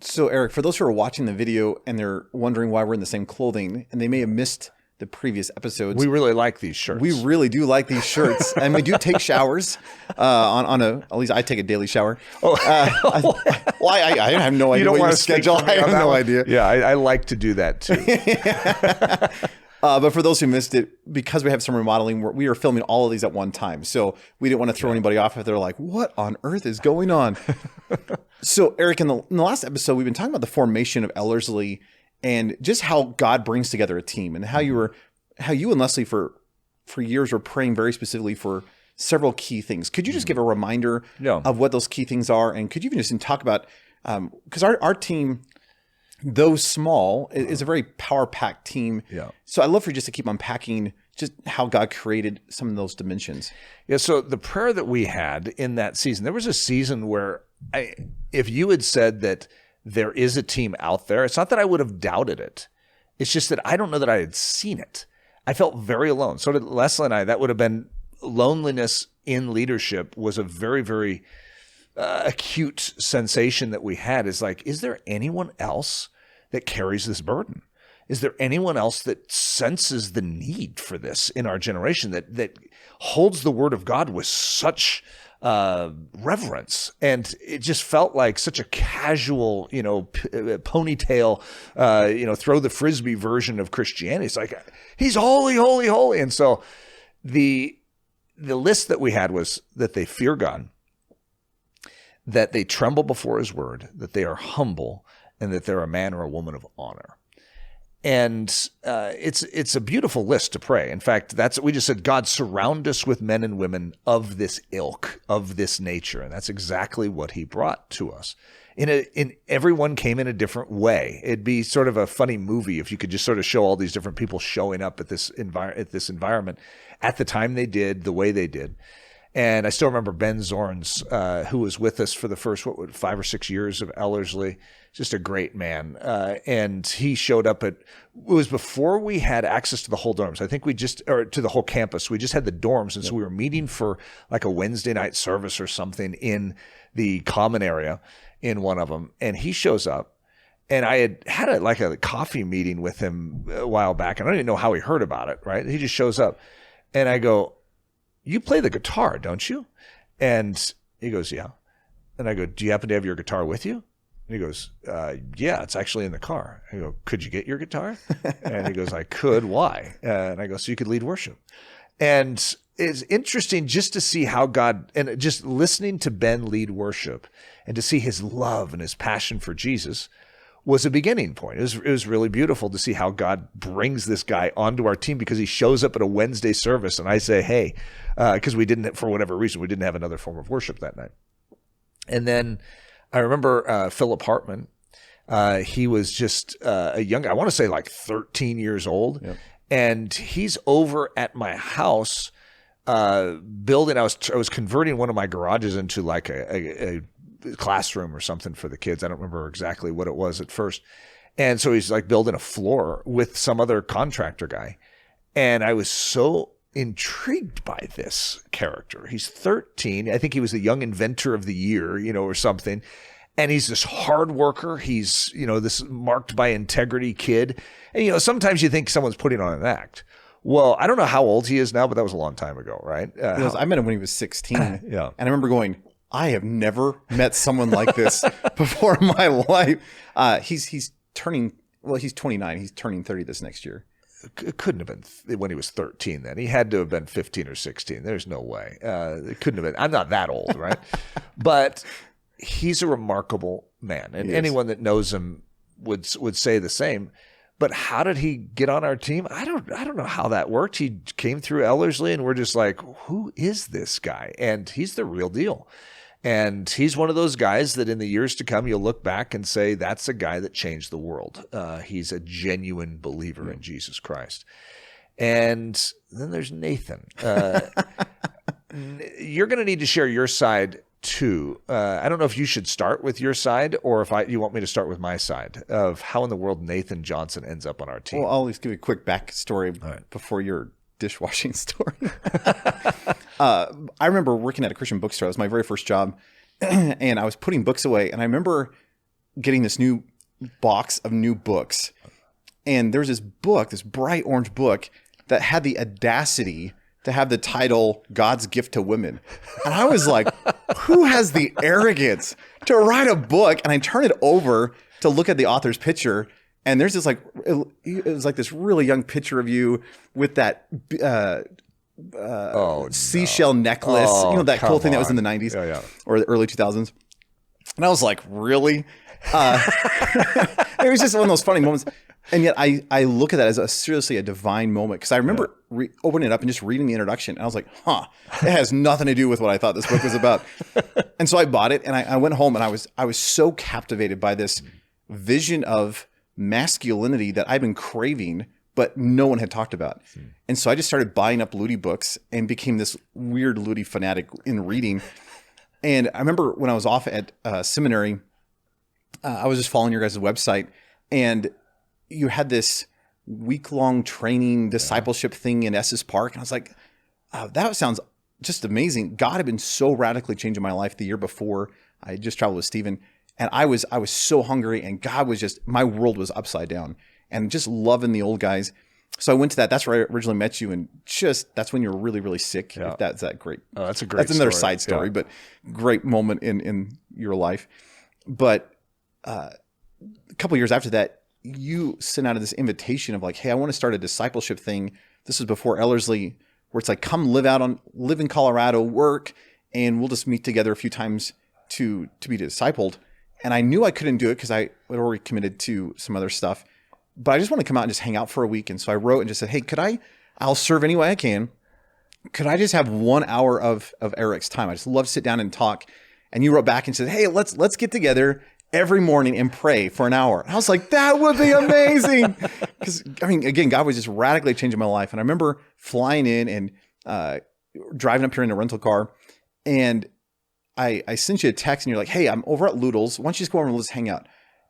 So Eric, for those who are watching the video and they're wondering why we're in the same clothing and they may have missed the previous episodes. We really like these shirts. We really do like these shirts, and we do take showers at least I take a daily shower. I have no idea what your schedule. I have no idea. Yeah, I like to do that too. But for those who missed it, because we have some remodeling, we are filming all of these at one time. So we didn't want to throw anybody off if they're like, what on earth is going on? So Eric, in the last episode, we've been talking about the formation of Ellerslie and just how God brings together a team, and how you and Leslie for years were praying very specifically for several key things. Could you just give a reminder of what those key things are? And could you even just talk about, because our team, though small, is a very power-packed team. Yeah. So I'd love for you just to keep unpacking just how God created some of those dimensions. Yeah, so the prayer that we had in that season, there was a season where if you had said that there is a team out there, it's not that I would have doubted it. It's just that I don't know that I had seen it. I felt very alone. So did Leslie and I. That would have been loneliness in leadership was a very, very acute sensation that we had. Is like, is there anyone else that carries this burden? Is there anyone else that senses the need for this in our generation, that holds the word of God with such reverence? And it just felt like such a casual, ponytail, throw the Frisbee version of Christianity. It's like, he's holy, holy, holy. And so the list that we had was that they fear God, that they tremble before his word, that they are humble, and that they're a man or a woman of honor. And it's a beautiful list to pray. In fact, that's what we just said. God, surround us with men and women of this ilk, of this nature, and that's exactly what he brought to us. In everyone came in a different way. It'd be sort of a funny movie if you could just sort of show all these different people showing up at this environment at the time they did, the way they did. And I still remember Ben Zorns, who was with us for the first 5 or 6 years of Ellerslie. Just a great man. And he showed up it was before we had access to the whole dorms. I think to the whole campus. We just had the dorms. And so we were meeting for like a Wednesday night service or something in the common area in one of them. And he shows up. And I had a coffee meeting with him a while back. And I don't even know how he heard about it, right? He just shows up. And I go, you play the guitar, don't you? And he goes, yeah. And I go, do you happen to have your guitar with you? And he goes, yeah, it's actually in the car. I go, could you get your guitar? And he goes, I could. Why? And I go, so you could lead worship. And it's interesting just to see how God, and just listening to Ben lead worship and to see his love and his passion for Jesus was a beginning point. It was really beautiful to see how God brings this guy onto our team because he shows up at a Wednesday service. And I say, hey, because for whatever reason, we didn't have another form of worship that night. And then I remember Philip Hartman. He was just a young guy. I want to say like 13 years old. Yep. And he's over at my house building. I was converting one of my garages into like a classroom or something for the kids. I don't remember exactly what it was at first. And so he's like building a floor with some other contractor guy. And I was so intrigued by this character. He's 13. I think he was the young inventor of the year, or something. And he's this hard worker. He's, this marked by integrity kid. And, sometimes you think someone's putting on an act. Well, I don't know how old he is now, but that was a long time ago, right? I met him when he was 16. Yeah. And I remember going, I have never met someone like this before in my life. He's 29. He's turning 30 this next year. It couldn't have been when he was 13 then. He had to have been 15 or 16. There's no way. It couldn't have been. I'm not that old, right? But he's a remarkable man. And anyone that knows him would say the same. But how did he get on our team? I don't know how that worked. He came through Ellerslie and we're just like, who is this guy? And he's the real deal. And he's one of those guys that in the years to come, you'll look back and say, that's a guy that changed the world. He's a genuine believer in Jesus Christ. And then there's Nathan. You're going to need to share your side too. I don't know if you should start with your side or if you want me to start with my side of how in the world Nathan Johnson ends up on our team. Well, I'll just give you a quick backstory before your dishwashing story. I remember working at a Christian bookstore. It was my very first job. And I was putting books away. And I remember getting this new box of new books. And there's this book, this bright orange book that had the audacity to have the title God's Gift to Women. And I was like, who has the arrogance to write a book? And I turn it over to look at the author's picture. And there's this it was like this really young picture of you with that seashell necklace, that cool thing that was in the 90s or the early 2000s. And I was like, really? It was just one of those funny moments. And yet I look at that as seriously a divine moment, because I remember opening it up and just reading the introduction. And I was like, it has nothing to do with what I thought this book was about. And so I bought it and I went home and I was so captivated by this vision of masculinity that I've been craving, but no one had talked about. And so I just started buying up Ludy books and became this weird Ludy fanatic in reading. And I remember when I was off at seminary, I was just following your guys' website, and you had this week-long training discipleship thing in Estes Park. And I was like, that sounds just amazing. God had been so radically changing my life the year before. I just traveled with Stephen, and I was so hungry, and God was just, my world was upside down, and just loving the old guys. So I went to that. That's where I originally met you, and that's when you were really, really sick. Yeah. If that's that great. Oh, that's That's another side story, but great moment in your life. But a couple years after that, you sent out this invitation of like, hey, I want to start a discipleship thing. This was before Ellerslie, where it's like, come live in Colorado, work, and we'll just meet together a few times to be discipled. And I knew I couldn't do it because I had already committed to some other stuff, but I just want to come out and just hang out for a week. And so I wrote and just said, hey, I'll serve any way I can. Could I just have 1 hour of Eric's time? I just love to sit down and talk. And you wrote back and said, hey, let's get together every morning and pray for an hour. And I was like, that would be amazing. Because, again, God was just radically changing my life. And I remember flying in and driving up here in a rental car. And I sent you a text and you're like, hey, I'm over at Ludl's. Why don't you just go over and let's hang out?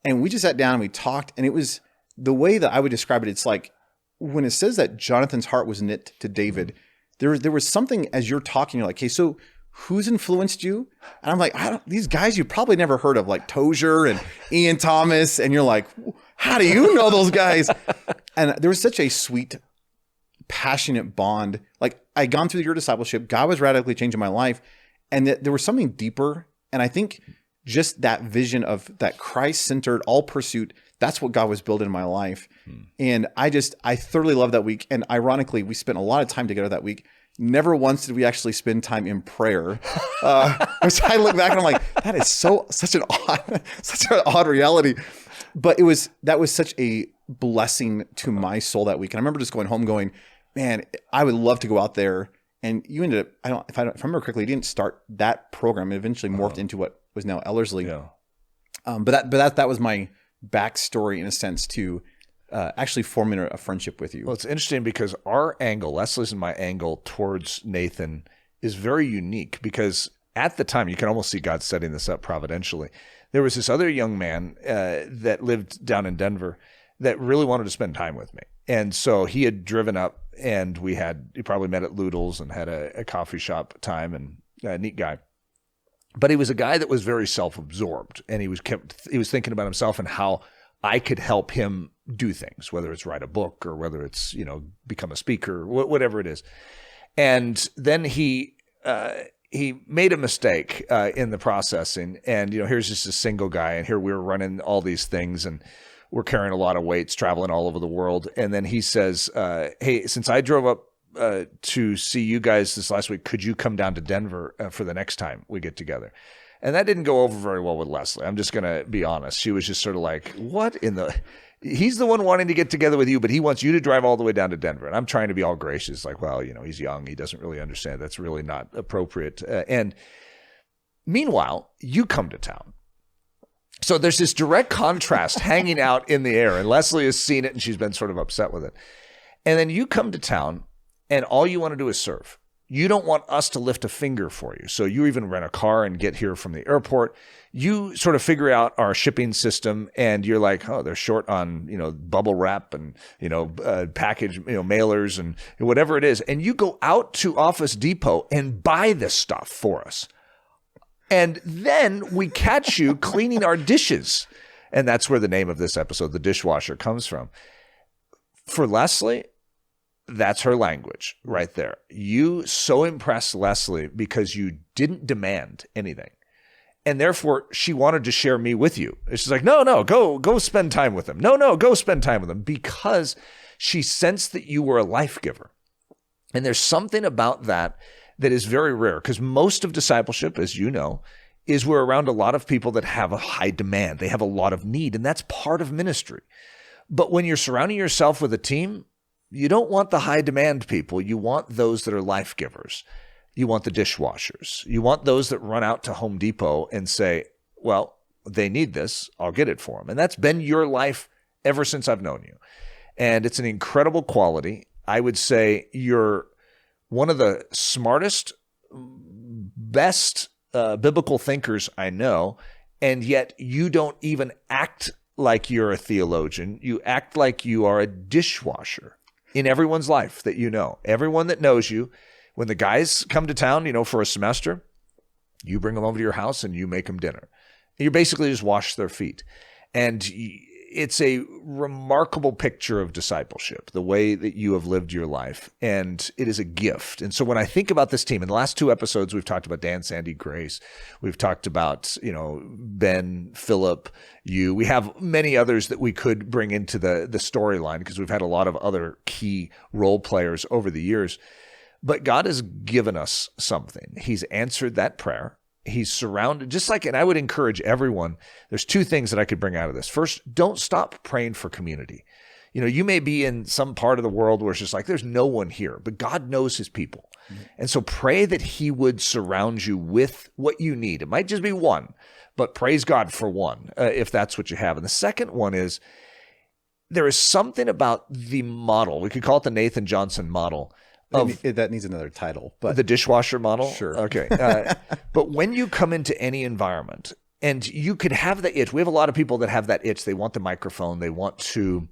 And we just sat down and we talked. And it was the way that I would describe it. It's like when it says that Jonathan's heart was knit to David, there was something as you're talking, you're like, hey, so who's influenced you? And I'm like, these guys you probably never heard of, like Tozier and Ian Thomas. And you're like, how do you know those guys? And there was such a sweet, passionate bond. Like I'd gone through your discipleship. God was radically changing my life. And there was something deeper. And I think just that vision of that Christ-centered all pursuit, that's what God was building in my life. And I thoroughly loved that week. And ironically, we spent a lot of time together that week. Never once did we actually spend time in prayer. Which I look back and I'm like, that is such an odd reality. But that was such a blessing to my soul that week. And I remember just going home going, man, I would love to go out there. And you ended up, if I remember correctly, you didn't start that program. It eventually morphed into what was now Ellerslie. Yeah. But that was my backstory in a sense to actually forming a friendship with you. Well, it's interesting because our angle, Leslie's and my angle towards Nathan, is very unique because at the time, you can almost see God setting this up providentially. There was this other young man that lived down in Denver that really wanted to spend time with me. And so he had driven up and he probably met at Ludl's and had a coffee shop time, and a neat guy. But he was a guy that was very self-absorbed, and he was thinking about himself and how I could help him do things, whether it's write a book or whether it's, become a speaker, whatever it is. And then he made a mistake in the processing, and here's just a single guy, and here we were running all these things, and we're carrying a lot of weights, traveling all over the world. And then he says, hey, since I drove up to see you guys this last week, could you come down to Denver for the next time we get together? And that didn't go over very well with Leslie. I'm just going to be honest. She was just sort of like, what in the... He's the one wanting to get together with you, but he wants you to drive all the way down to Denver. And I'm trying to be all gracious, like, well, he's young. He doesn't really understand. That's really not appropriate. And meanwhile, you come to town. So there's this direct contrast hanging out in the air, and Leslie has seen it, and she's been sort of upset with it. And then you come to town, and all you want to do is serve. You don't want us to lift a finger for you. So you even rent a car and get here from the airport. You sort of figure out our shipping system, and you're like, oh, they're short on, bubble wrap and, package, mailers and whatever it is. And you go out to Office Depot and buy this stuff for us. And then we catch you cleaning our dishes. And that's where the name of this episode, The Dishwasher, comes from. For Leslie, that's her language right there. You so impressed Leslie because you didn't demand anything. And therefore, she wanted to share me with you. She's like, no, go spend time with them. No, go spend time with them, because she sensed that you were a life giver. And there's something about that is very rare, because most of discipleship, as you know, is we're around a lot of people that have a high demand. They have a lot of need, and that's part of ministry. But when you're surrounding yourself with a team, you don't want the high demand people. You want those that are life givers. You want the dishwashers. You want those that run out to Home Depot and say, well, they need this. I'll get it for them. And that's been your life ever since I've known you. And it's an incredible quality. I would say you're one of the smartest, best biblical thinkers I know. And yet you don't even act like you're a theologian. You act like you are a dishwasher in everyone's life that you know. Everyone that knows you, when the guys come to town, for a semester, you bring them over to your house and you make them dinner. You basically just wash their feet. And it's a remarkable picture of discipleship, the way that you have lived your life. And it is a gift. And so when I think about this team, in the last 2 episodes, we've talked about Dan, Sandy, Grace. We've talked about, Ben, Philip, you. We have many others that we could bring into the storyline, because we've had a lot of other key role players over the years. But God has given us something. He's answered that prayer. He's surrounded, just like, and I would encourage everyone, there's 2 things that I could bring out of this. First, don't stop praying for community. You may be in some part of the world where it's just like, there's no one here, but God knows his people. Mm-hmm. And so pray that he would surround you with what you need. It might just be one, but praise God for one, if that's what you have. And the second one is, there is something about the model. We could call it the Nathan Johnson model. That needs another title, but the dishwasher model. Sure. Okay. But when you come into any environment, and you could have the itch, we have a lot of people that have that itch. They want the microphone. They want to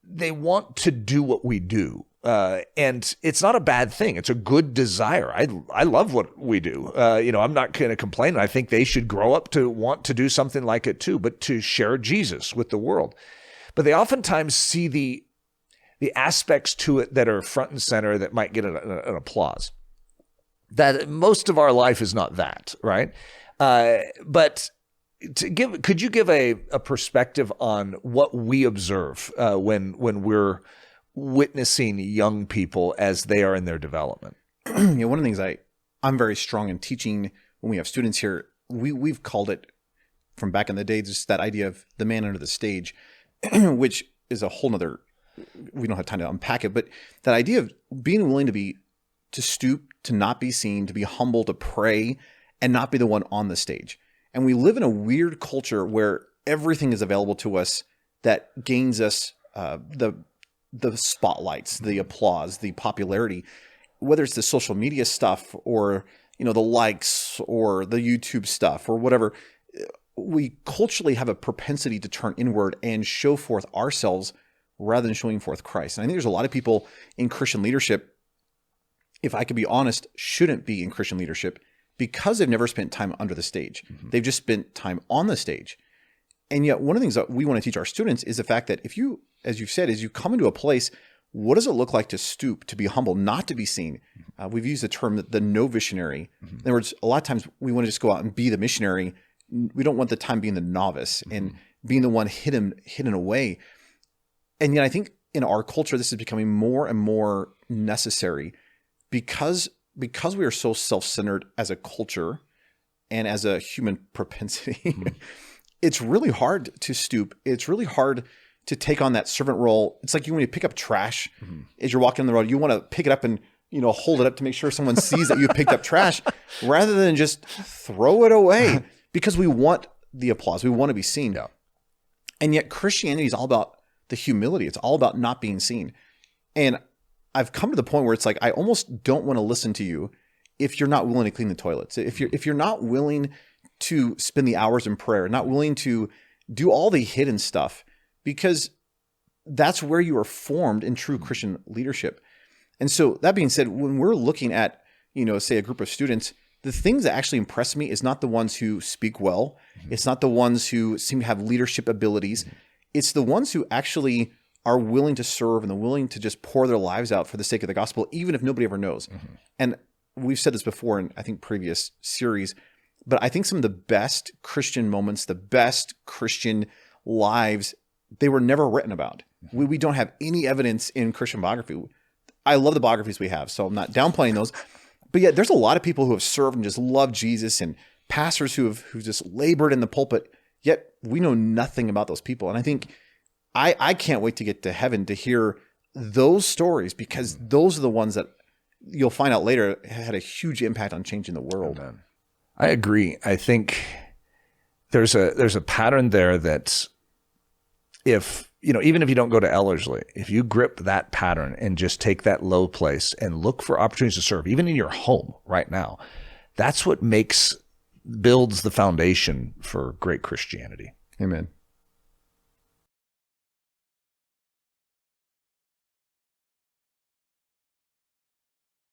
do what we do. And it's not a bad thing. It's a good desire. I love what we do. I'm not going to complain. I think they should grow up to want to do something like it too, but to share Jesus with the world. But they oftentimes see the aspects to it that are front and center that might get an applause. That most of our life is not that, right? But could you give a perspective on what we observe when we're witnessing young people as they are in their development? One of the things I'm very strong in teaching when we have students here, we've called it, from back in the day, just that idea of the man under the stage, which is a whole nother, we don't have time to unpack it, but that idea of being willing to stoop, to not be seen, to be humble, to pray, and not be the one on the stage. And we live in a weird culture where everything is available to us that gains us the spotlights, the applause, the popularity, whether it's the social media stuff or the likes or the YouTube stuff or whatever. We culturally have a propensity to turn inward and show forth ourselves rather than showing forth Christ. And I think there's a lot of people in Christian leadership, if I could be honest, shouldn't be in Christian leadership because they've never spent time under the stage. Mm-hmm. They've just spent time on the stage. And yet one of the things that we want to teach our students is the fact that if you, as you've said, as you come into a place, what does it look like to stoop, to be humble, not to be seen? We've used the term the no-visionary. Mm-hmm. In other words, a lot of times we want to just go out and be the missionary. We don't want the time being the novice and being the one hidden away. And yet I think in our culture, this is becoming more and more necessary because we are so self-centered as a culture and as a human propensity. It's really hard to stoop. It's really hard to take on that servant role. It's like when you pick up trash as you're walking on the road, you want to pick it up and hold it up to make sure someone sees that you picked up trash rather than just throw it away because we want the applause. We want to be seen. Yeah. And yet Christianity is all about the humility. It's all about not being seen. And I've come to the point where it's like, I almost don't want to listen to you if you're not willing to clean the toilets. If you're not willing to spend the hours in prayer, not willing to do all the hidden stuff, because that's where you are formed in true Christian leadership. And so that being said, when we're looking at, say a group of students, the things that actually impress me is not the ones who speak well. It's not the ones who seem to have leadership abilities. It's the ones who actually are willing to serve and they're willing to just pour their lives out for the sake of the gospel, even if nobody ever knows. And we've said this before in, I think, previous series, but I think some of the best Christian moments, the best Christian lives, they were never written about. We don't have any evidence in Christian biography. I love the biographies we have, so I'm not downplaying those. But yet there's a lot of people who have served and just loved Jesus, and pastors who just labored in the pulpit, yet we know nothing about those people. And I think I can't wait to get to heaven to hear those stories, because those are the ones that you'll find out later had a huge impact on changing the world. Amen. I agree. I think there's a pattern there that if, even if you don't go to Ellerslie, if you grip that pattern and just take that low place and look for opportunities to serve, even in your home right now, that's what builds the foundation for great Christianity. Amen.